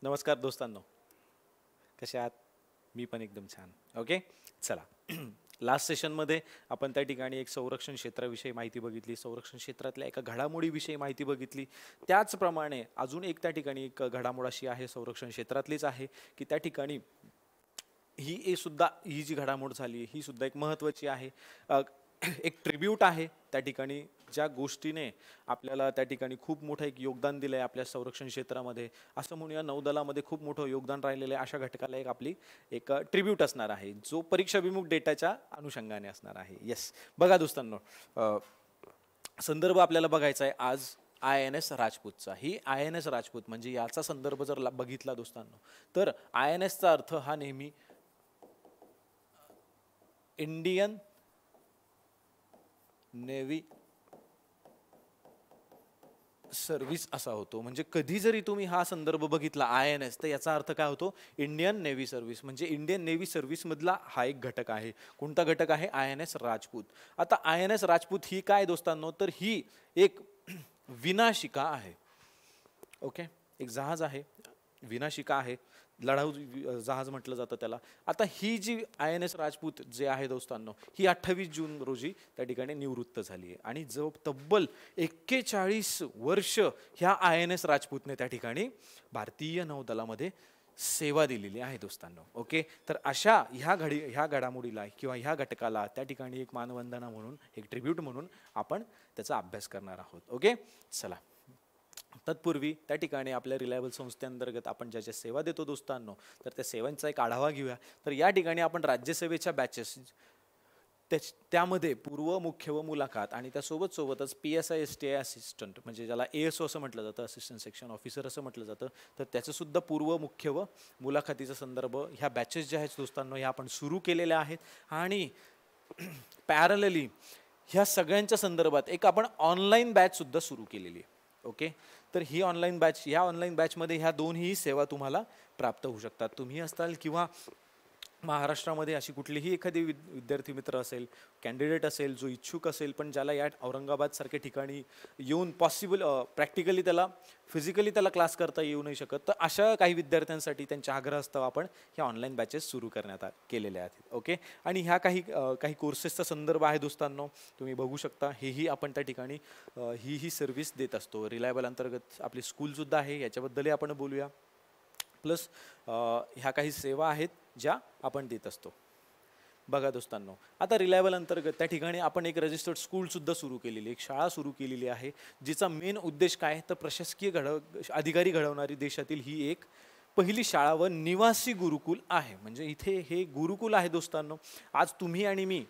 नमस्कार दोस्तांनो, कसे आहात? मी पण एकदम छान. ओके, चला. लास्ट सेशनमध्ये आपण त्या ठिकाणी एक संरक्षण क्षेत्राविषयी माहिती बघितली, संरक्षण क्षेत्रातल्या एका घडामोडीविषयी माहिती बघितली. त्याचप्रमाणे अजून एक त्या ठिकाणी एक घडामोड अशी आहे, संरक्षण क्षेत्रातलीच आहे, की त्या ठिकाणी ही जी घडामोड झाली ही सुद्धा एक महत्त्वाची आहे. एक ट्रिब्यूट आहे त्या ठिकाणी, ज्या गोष्टीने आपल्याला त्या ठिकाणी खूप मोठं एक योगदान दिलं आहे आपल्या संरक्षण क्षेत्रामध्ये. असं म्हणूया, नौदलामध्ये खूप मोठं योगदान राहिलेलं आहे अशा घटकाला एक ट्रिब्यूट असणार आहे, जो परीक्षाभिमुख डेटाच्या अनुषंगाने असणार आहे. येस, बघा दोस्तांनो, संदर्भ आपल्याला बघायचा आहे आज INS राजपूतचा. ही INS राजपूत म्हणजे याचा संदर्भ जर बघितला दोस्तांनो, तर INSचा अर्थ हा नेहमी इंडियन नेव्ही सर्व्हिस असा होतो. म्हणजे कधी जरी तुम्ही हा संदर्भ बघितला INS, तर याचा अर्थ काय होतो? Indian navy service. म्हणजे इंडियन नेव्ही सर्व्हिस मधला हा एक घटक आहे. कोणता घटक आहे? INS राजपूत. आता INS राजपूत ही काय दोस्तांनो, तर ही एक विनाशिका आहे. ओके, एक जहाज आहे, विनाशिका आहे, लढाऊ जहाज म्हटलं जातं त्याला. आता ही जी INS राजपूत जे आहे दोस्तांनो, ही 28 जून रोजी त्या ठिकाणी निवृत्त झाली आहे. आणि जो तब्बल 41 वर्ष ह्या INS राजपूतने त्या ठिकाणी भारतीय नौदलामध्ये सेवा दिलेली आहे दोस्तांनो. ओके, तर अशा ह्या घडामोडीला किंवा ह्या घटकाला त्या ठिकाणी एक मानवंदना म्हणून, एक ट्रिब्यूट म्हणून आपण त्याचा अभ्यास करणार आहोत. ओके, चला. तत्पूर्वी त्या ठिकाणी आपल्या रिलायबल संस्थेअंतर्गत आपण ज्या ज्या सेवा देतो दोस्तांनो, तर त्या सेवांचा एक आढावा घेऊया. तर या ठिकाणी आपण राज्यसेवेच्या बॅचेस, त्यामध्ये पूर्व, मुख्य व मुलाखत आणि त्यासोबतच PSI STI असिस्टंट, म्हणजे ज्याला ASO असं म्हटलं जातं, असिस्टंट सेक्शन ऑफिसर असं म्हटलं जातं, तर त्याचं सुद्धा पूर्व, मुख्य व मुलाखतीचा संदर्भ ह्या बॅचेस ज्या आहेत दोस्तांनो, ह्या आपण सुरू केलेल्या आहेत. आणि पॅरलली ह्या सगळ्यांच्या संदर्भात एक आपण ऑनलाईन बॅच सुद्धा सुरू केलेली आहे. ओके, तर ही ऑनलाईन बॅच, ह्या ऑनलाईन बॅचमध्ये ह्या दोन्ही सेवा तुम्हाला प्राप्त होऊ शकतात. तुम्ही असताल किंवा महाराष्ट्रामध्ये अशी कुठलीही एखादी विद्यार्थी मित्र असेल, कॅन्डिडेट असेल, जो इच्छुक असेल, पण ज्याला या औरंगाबाद सारख्या ठिकाणी येऊन प्रॅक्टिकली त्याला, फिजिकली त्याला क्लास करता येऊ नाही शकत, तर अशा काही विद्यार्थ्यांसाठी त्यांच्या आग्रहास्तव आपण ह्या ऑनलाईन बॅचेस सुरू करण्यात केलेल्या आहेत. ओके, आणि ह्या काही कोर्सेसचा संदर्भ आहे दोस्तांनो, तुम्ही बघू शकता. हेही आपण त्या ठिकाणी ही सर्व्हिस देत असतो. रिलायबल अंतर्गत आपली स्कूलसुद्धा आहे, याच्याबद्दलही आपण बोलूया. प्लस ह्या काही सेवा आहेत ज्या आपण देत असतो. बघा दोस्तांनो, आता रिलायबल अंतर्गत त्या ठिकाणी आपण एक रजिस्टर्ड स्कूलसुद्धा सुरू केलेली, एक शाळा सुरू केलेली आहे, जिचा मेन उद्देश काय, तर प्रशासकीय अधिकारी घडवणारी देशातील ही एक पहिली शाळा व निवासी गुरुकुल आहे. म्हणजे इथे हे गुरुकुल आहे दोस्तांनो. आज तुम्ही आणि मी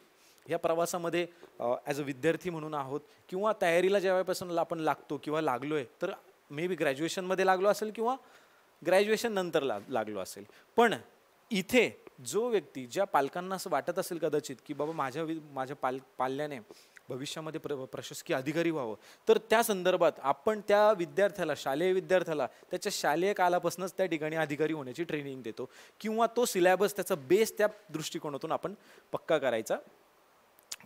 या प्रवासामध्ये ॲज अ विद्यार्थी म्हणून आहोत, किंवा तयारीला ज्यावेळेपासून आपण लागतो किंवा लागलोय, तर मे बी ग्रॅज्युएशनमध्ये लागलो असेल किंवा ग्रॅज्युएशन नंतर लागलो असेल. पण इथे जो व्यक्ती, ज्या पालकांना असं वाटत असेल कदाचित की बाबा माझ्या पाल्याने भविष्यामध्ये प्रशासकीय अधिकारी व्हावं, तर त्या संदर्भात आपण त्या विद्यार्थ्याला, शालेय विद्यार्थ्याला त्याच्या शालेय कालापासूनच त्या ठिकाणी अधिकारी होण्याची ट्रेनिंग देतो, किंवा तो सिलेबस, त्याचा बेस त्या दृष्टिकोनातून आपण पक्का करायचा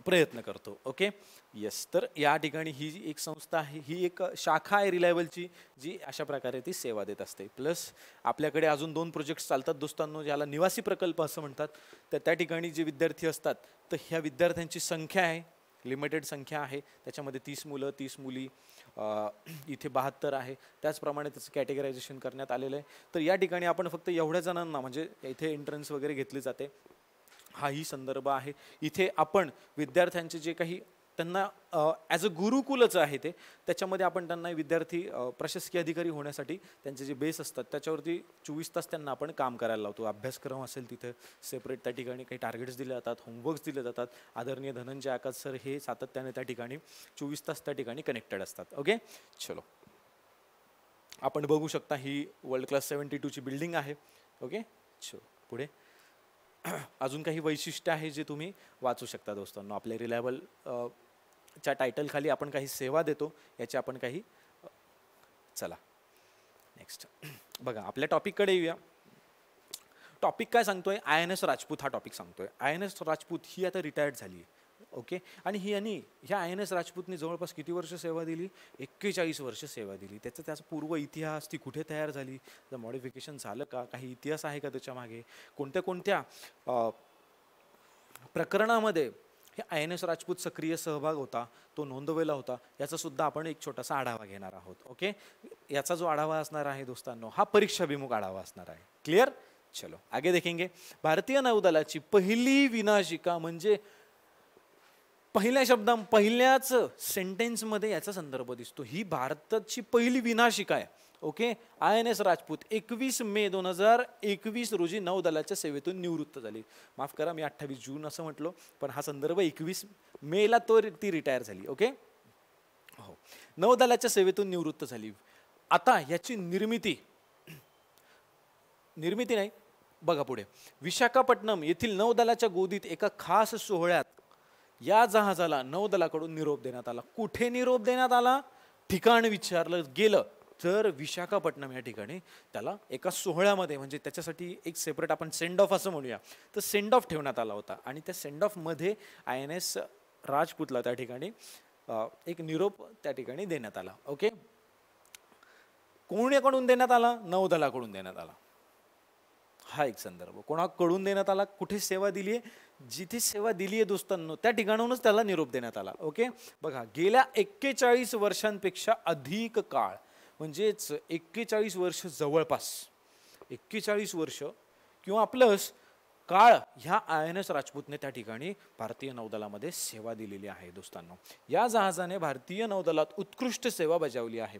प्रयत्न करतो. Okay, yes. तर या ठिकाणी ही जी एक संस्था आहे, ही एक शाखा आहे रिलायबलची, जी अशा प्रकारे ती सेवा देत असते. प्लस आपल्याकडे अजून 2 प्रोजेक्ट्स चालतात दोस्तांनो, ज्याला निवासी प्रकल्प असं म्हणतात. तर त्या ठिकाणी जे विद्यार्थी असतात, तर ह्या विद्यार्थ्यांची संख्या आहे, लिमिटेड संख्या आहे. त्याच्यामध्ये 30 मुलं, 30 मुली, इथे 72 आहे. त्याचप्रमाणे त्याचं कॅटेगरायझेशन करण्यात आलेलं आहे. तर या ठिकाणी आपण फक्त एवढ्या जणांना, म्हणजे इथे एंट्रन्स वगैरे घेतली जाते, हाही संदर्भ आहे. इथे आपण विद्यार्थ्यांचे जे काही त्यांना ॲज अ गुरुकुलच आहे ते, त्याच्यामध्ये आपण त्यांना विद्यार्थी प्रशासकीय अधिकारी होण्यासाठी त्यांचे जे बेस असतात त्याच्यावरती 24 तास त्यांना आपण काम करायला लावतो. अभ्यासक्रम असेल तिथे सेपरेट, त्या ठिकाणी काही टार्गेट्स दिले जातात, होमवर्क्स दिले जातात. आदरणीय धनंजय आकाश सर हे सातत्याने त्या ठिकाणी 24 तास त्या ठिकाणी कनेक्टेड असतात. ओके, चलो. आपण बघू शकता ही वर्ल्ड क्लास 72ची बिल्डिंग आहे. ओके, चलो पुढे. अजून काही वैशिष्ट्य आहे जे तुम्ही वाचू शकता दोस्तांनो. आपल्या रिलायबल च्या टायटल खाली आपण काही सेवा देतो, याचे आपण काही, चला नेक्स्ट बघा, आपल्या टॉपिककडे येऊया. टॉपिक काय सांगतोय? INS राजपूत हा टॉपिक सांगतोय. INS राजपूत ही आता रिटायर्ड झाली आहे. ओके. आणि ह्या आय एन एस राजपूतने जवळपास किती वर्ष सेवा दिली? 41 वर्ष सेवा दिली. त्याचा पूर्व इतिहास, ती कुठे तयार झाली, मॉडिफिकेशन झालं का, काही इतिहास आहे का त्याच्या मागे, कोणत्या कोणत्या प्रकरणामध्ये हे आय एन एस राजपूत सक्रिय सहभाग होता, तो नोंदवलेला होता, याचा सुद्धा आपण एक छोटासा आढावा घेणार आहोत. ओके. याचा जो आढावा असणार आहे दोस्तांनो, हा परीक्षाभिमुख आढावा असणार आहे. क्लियर? चलो आगे देखेंगे. भारतीय नौदलाची पहिली विनाशिका म्हणजे पहिल्याच सेंटेन्समध्ये याचा संदर्भ दिसतो. ही भारताची पहिली विनाशिका आहे. Okay. I N S Rajput 21 May 2021 रोजी नौदलाच्या सेवेतून निवृत्त झाली. माफ करा, मी 28 जून असं म्हटलो, पण हा संदर्भ 21 मेला ती रिटायर झाली. ओके. हो, नौदलाच्या सेवेतून निवृत्त झाली. आता याची निर्मिती नाही, बघा पुढे. विशाखापट्टणम येथील नौदलाच्या गोदीत एका खास सोहळ्यात या जहाजाला नौदलाकडून निरोप देण्यात आला. कुठे निरोप देण्यात आला? ठिकाण विचारलं गेलं तर विशाखापट्टणम या ठिकाणी त्याला एका सोहळ्यामध्ये, म्हणजे त्याच्यासाठी एक सेपरेट आपण सेंड ऑफ असं म्हणूया, तर सेंड ऑफ ठेवण्यात आला होता. आणि त्या सेंड ऑफ मध्ये आय एन एस राजपूतला त्या ठिकाणी एक निरोप त्या ठिकाणी देण्यात आला. ओके. कोणाकडून देण्यात आला? नौदलाकडून देण्यात आला. हा एक संदर्भ. कोणाकडून देण्यात आला? कुठे सेवा दिली आहे? जिथे सेवा दिली आहे दोस्तांनो, त्या ठिकाणाहूनच त्याला निरोप देण्यात आला. ओके. बघा, गेल्या 41 वर्षांपेक्षा अधिक काळ, म्हणजेच 41 वर्ष, जवळपास 41 वर्ष किंवा प्लस काळ ह्या आय एन एस राजपूतने त्या ठिकाणी भारतीय नौदलामध्ये सेवा दिलेली आहे दोस्तांनो. या जहाजाने भारतीय नौदलात उत्कृष्ट सेवा बजावली आहे.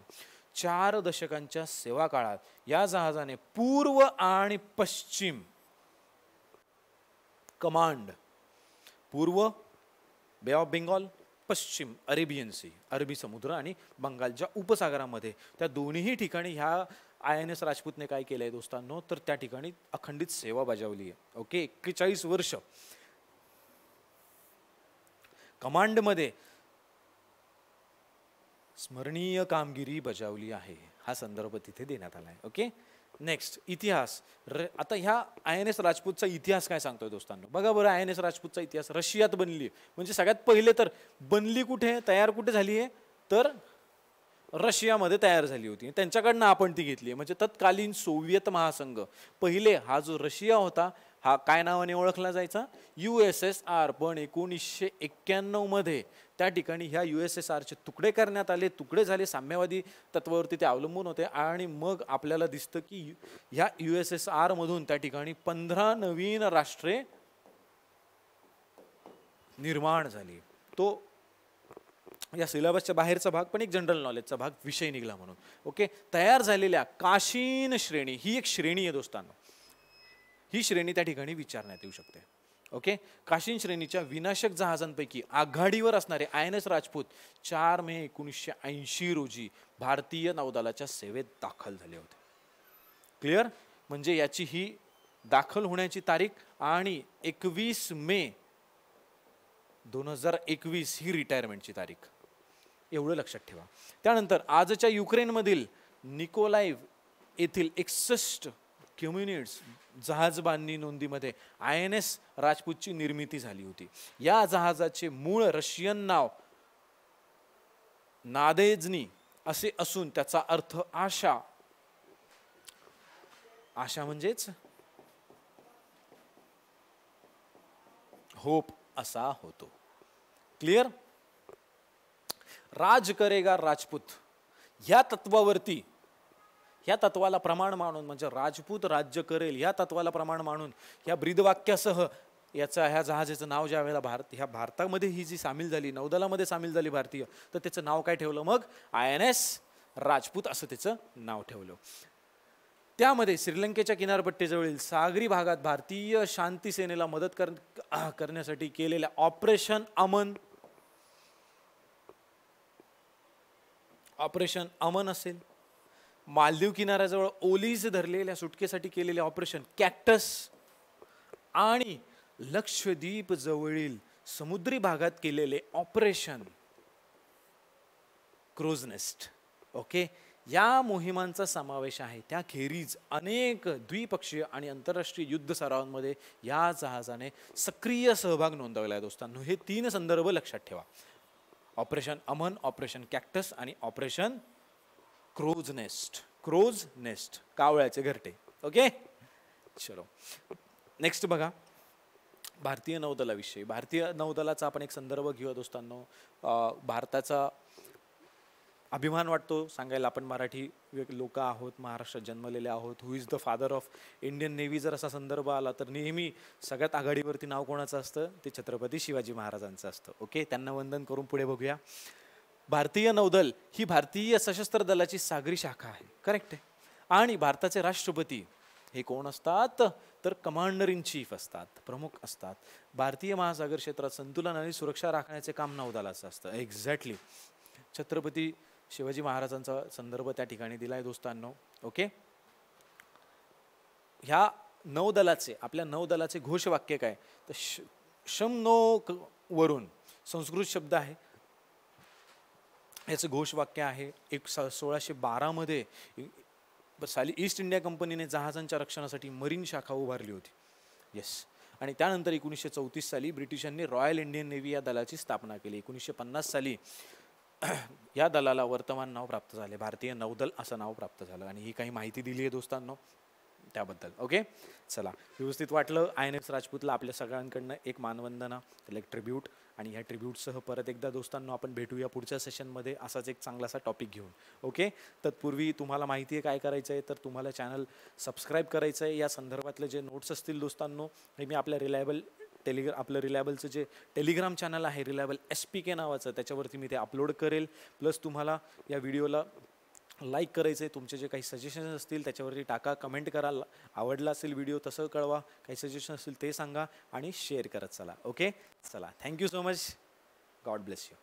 4 दशकांच्या सेवा काळात या जहाजाने पूर्व आणि पश्चिम कमांड, पूर्व बे ऑफ बेंगॉल, पश्चिम अरेबियन सी, अरबी समुद्र आणि बंगालच्या उपसागरामध्ये, त्या दोन्ही ठिकाणी ह्या आय एन एस राजपूतने काय केलंय दोस्तांनो, तर त्या ठिकाणी अखंडित सेवा बजावली आहे. ओके. 41 वर्ष कमांडमध्ये स्मरणीय कामगिरी बजावली आहे. हा संदर्भ तिथे देण्यात आला आहे. ओके. नेक्स्ट, इतिहास. आता ह्या आय एन एस राजपूतचा इतिहास काय सांगतोय दोस्तांनो, बघा बरं. आय एन एस राजपूतचा इतिहास रशियात बनली, म्हणजे सगळ्यात पहिले तर बनली कुठे, तयार कुठे झाली आहे, तर रशियामध्ये तयार झाली होती. त्यांच्याकडनं आपण ती घेतली, म्हणजे तत्कालीन सोव्हिएत महासंघ. पहिले हा जो रशिया होता, हा काय नावाने ओळखला जायचा? USSR. पण 1991 मध्ये त्या ठिकाणी ह्या USSR चे तुकडे करण्यात आले, तुकडे झाले, साम्यवादी तत्वावरती ते अवलंबून होते. आणि मग आपल्याला दिसतं की ह्या USSR मधून त्या ठिकाणी 15 नवीन राष्ट्रे निर्माण झाली. तो या सिलेबसच्या बाहेरचा भाग, पण एक जनरल नॉलेजचा भाग विषय निघाला म्हणून. ओके. तयार झालेल्या काशीन श्रेणी, ही एक श्रेणी आहे दोस्तांनो. ही श्रेणी त्या ठिकाणी विचारण्यात येऊ शकते. ओके. काशीन श्रेणीच्या विनाशक जहाजांपैकी आघाडीवर असणारे आय एन एस राजपूत 4 मे 1980 रोजी भारतीय नौदलाच्या सेवेत दाखल झाले होते. क्लिअर? म्हणजे याची ही दाखल होण्याची तारीख आणि 21 मे 2021 ही रिटायरमेंटची तारीख, एवढं लक्षात ठेवा. त्यानंतर आजच्या युक्रेनमधील निकोलाइव्ह येथील 61 कम्युनिट्स जहाजबांधणी नोंदीमध्ये आय एन एस राजपूतची निर्मिती झाली होती. या जहाजाचे मूळ रशियन नाव नादेजनी असे असून त्याचा अर्थ आशा, आशा म्हणजेच होप असा होतो. क्लिअर? राज करेगा राजपूत ह्या तत्वावरती, ह्या तत्वाला प्रमाण मानून, म्हणजे राजपूत राज्य करेल ह्या तत्वाला प्रमाण मानून ह्या ब्रीदवाक्यासह ह्या जहाजाचं नाव ज्या वेळेला ह्या भारतामध्ये ही जी सामील झाली, नौदलामध्ये सामील झाली भारतीय, तर त्याचं नाव काय ठेवलं मग? आय एन एस राजपूत असं त्याचं नाव ठेवलं. त्यामध्ये श्रीलंकेच्या किनारपट्टीजवळील सागरी भागात भारतीय शांती सेनेला मदत करण्यासाठी केलेल्या ऑपरेशन अमन असेल, मालदीव किनाऱ्याजवळ ओलीज धरलेल्या सुटकेसाठी केलेले ऑपरेशन कॅक्टस आणि लक्षद्वीप जवळील समुद्री भागात केलेले ऑपरेशन क्रोज नेस्ट. ओके. या मोहिमांचा समावेश आहे. त्याखेरीज अनेक द्विपक्षीय आणि आंतरराष्ट्रीय युद्ध सरावांमध्ये या जहाजाने सक्रिय सहभाग नोंदवला आहे दोस्तांनो. हे 3 संदर्भ लक्षात ठेवा. ऑपरेशन अमन, ऑपरेशन कॅक्टस आणि operation crow's nest. Crow's nest, कावळ्याचे घरटे. ओके, चलो नेक्स्ट बघा भारतीय नौदलाविषयी. भारतीय नौदलाचा आपण एक संदर्भ घेऊया दोस्तांनो. भारताचा अभिमान वाटतो सांगायला, आपण मराठी लोक आहोत, महाराष्ट्रात जन्मलेले आहोत. Who is the father of Indian navy जर असा संदर्भ आला तर नेहमी सगळ्यात आघाडीवरती नाव कोणाचं असतं? ते छत्रपती शिवाजी महाराजांचं असतं. ओके, त्यांना वंदन करून पुढे बघूया. भारतीय नौदल ही भारतीय सशस्त्र दलाची सागरी शाखा आहे. करेक्ट आहे. आणि भारताचे राष्ट्रपती हे कोण असतात? तर कमांडर इन चीफ असतात, प्रमुख असतात. भारतीय महासागर क्षेत्रात संतुलन आणि सुरक्षा राखण्याचे काम नौदलाचं असतं. एक्झॅक्टली, छत्रपती शिवाजी महाराजांचा संदर्भ त्या ठिकाणी दिलाय दोस्तांनो. ओके, ह्या नौदलाचे, आपल्या नौदलाचे घोषवाक्य काय? तर शमनो वरून संस्कृत शब्द आहे. याचं घोषवाक्य आहे 1612 मध्ये साली ईस्ट इंडिया कंपनीने जहाजांच्या रक्षणासाठी मरीन शाखा उभारली होती. येस. आणि त्यानंतर 1934 साली ब्रिटिशांनी रॉयल इंडियन नेव्ही या दलाची स्थापना केली. 1950 साली या दलाला वर्तमान नाव प्राप्त झाले, भारतीय नौदल असं नाव प्राप्त झालं. आणि ही काही माहिती दिली आहे दोस्तांनो त्याबद्दल. ओके, चला, व्यवस्थित वाटलं. INS राजपूतला आपल्या सगळ्यांकडनं एक मानवंदना, एक ट्रिब्यूट. आणि ह्या ट्रिब्यूटसह परत एकदा दोस्तांनो आपण भेटूया पुढच्या सेशनमध्ये असाच एक चांगलासा टॉपिक घेऊन. ओके, तत्पूर्वी तुम्हाला माहिती आहे काय करायचं आहे? तर तुम्हाला चॅनल सबस्क्राईब करायचं आहे. या संदर्भातले जे नोट्स असतील दोस्तांनो हे मी आपल्या आपलं रिलायबलचं जे टेलिग्राम चॅनल आहे, रिलायबल SPK नावाचं, त्याच्यावरती मी ते अपलोड करेल. प्लस तुम्हाला या व्हिडिओला लाईक करायचं आहे. तुमचे जे काही सजेशन्स असतील त्याच्यावरती टाका, कमेंट करा. आवडला असेल व्हिडिओ तसं कळवा, काही सजेशन असतील ते सांगा आणि शेअर करत चला. ओके, चला, thank you so much. God bless you.